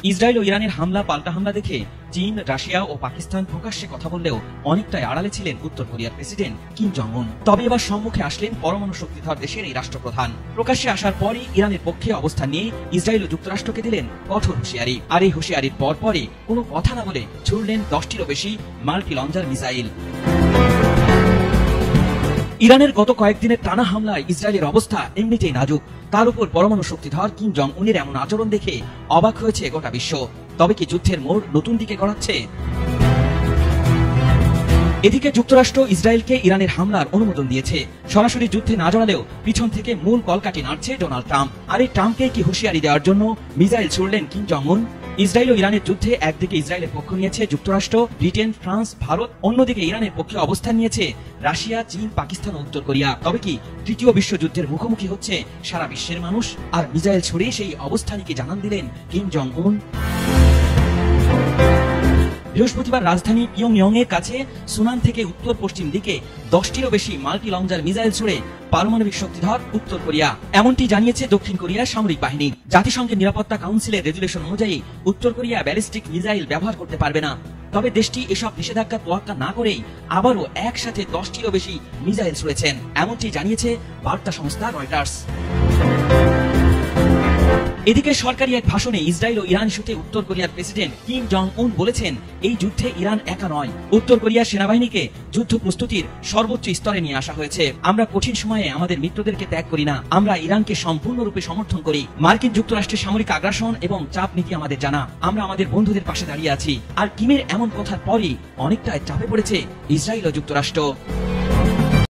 Israel ও ইরানের হামলা পাল্টা হামলা দেখে চীন, রাশিয়া ও পাকিস্তান প্রকাশ্যে কথা বললেও অনেকটাই আড়ালে ছিলেন উত্তর কোরিয়ার প্রেসিডেন্ট কিম জং উন। তবে এবার সম্মুখে আসলেন পরমাণু শক্তিধর দেশের এই রাষ্ট্রপ্রধান। প্রকাশ্যে আসার পরই ইরানের পক্ষে অবস্থান নিয়ে ইসরায়েল ও যুক্তরাষ্ট্রকে দিলেন কঠোর হুঁশিয়ারি। আর এই হুঁশিয়ারির পরে কোনো কথা না বলে ছুড়লেন 10টিরও বেশি মাল্টি লঞ্চার মিসাইল। ইরানের গত কয়েকদিনের টানা হামলায় ইসরায়েলের অবস্থা এমনিতেই নাজুক, তার উপর পরমাণু শক্তিধর কিম জং উনের এমন আচরণ দেখে অবাক হয়েছে গোটা বিশ্ব। তবে কি যুদ্ধের মোড় নতুন দিকে গড়াচ্ছে? এদিকে যুক্তরাষ্ট্র ইসরায়েলকে ইরানের হামলার অনুমোদন দিয়েছে। সরাসরি যুদ্ধে না জড়ালেও পিছন থেকে মূল কলকাঠি নাড়ছে ডোনাল্ড ট্রাম্প। আর এই ট্রাম্পকে কি হুঁশিয়ারি দেওয়ার জন্য মিসাইল ছুড়লেন কিম জং উন। ইসরায়েল ও ইরানের যুদ্ধে একদিকে ইসরায়েলের পক্ষ নিয়েছে যুক্তরাষ্ট্র, ব্রিটেন, ফ্রান্স, ভারত, অন্যদিকে ইরানের পক্ষে অবস্থান নিয়েছে রাশিয়া, চীন, পাকিস্তান ও উত্তর কোরিয়া। তবে কি তৃতীয় বিশ্বযুদ্ধের মুখোমুখি হচ্ছে সারা বিশ্বের মানুষ? আর মিসাইল ছুড়ে সেই অবস্থানকে জানান দিলেন কিম জং উন। বৃহস্পতিবার রাজধানী পিয়ংইয়ং এর কাছে সুনান থেকে উত্তর পশ্চিম দিকে 10টিরও বেশি মাল্টি লঞ্চার মিসাইল ছুড়ে পারমাণবিক শক্তিধর উত্তর কোরিয়া। এমনটি জানিয়েছে দক্ষিণ কোরিয়ার সামরিক বাহিনী। জাতিসংঘের নিরাপত্তা কাউন্সিলের রেজুলেশন অনুযায়ী উত্তর কোরিয়া ব্যালিস্টিক মিসাইল ব্যবহার করতে পারবে না। তবে দেশটি এসব নিষেধাজ্ঞার তোয়াক্কা না করেই আবারও একসাথে 10টিরও বেশি মিসাইল ছুড়েছেন, এমনটি জানিয়েছে বার্তা সংস্থা রয়টার্স। এদিকে সরকারি এক ভাষণে ইসরায়েল ও ইরান ইস্যুতে উত্তর কোরিয়ার প্রেসিডেন্ট কিম জং উন বলেছেন, এই যুদ্ধে ইরান একা নয়, উত্তর কোরিয়ার সেনাবাহিনীকে যুদ্ধ প্রস্তুতির সর্বোচ্চ স্তরে নিয়ে আসা হয়েছে। আমরা কঠিন সময়ে আমাদের মিত্রদেরকে ত্যাগ করি না, আমরা ইরানকে সম্পূর্ণরূপে সমর্থন করি। মার্কিন যুক্তরাষ্ট্রের সামরিক আগ্রাসন এবং চাপ নীতি আমাদের জানা, আমরা আমাদের বন্ধুদের পাশে দাঁড়িয়ে আছি। আর কিমের এমন কথার পরই অনেকটাই চাপে পড়েছে ইসরায়েল ও যুক্তরাষ্ট্র।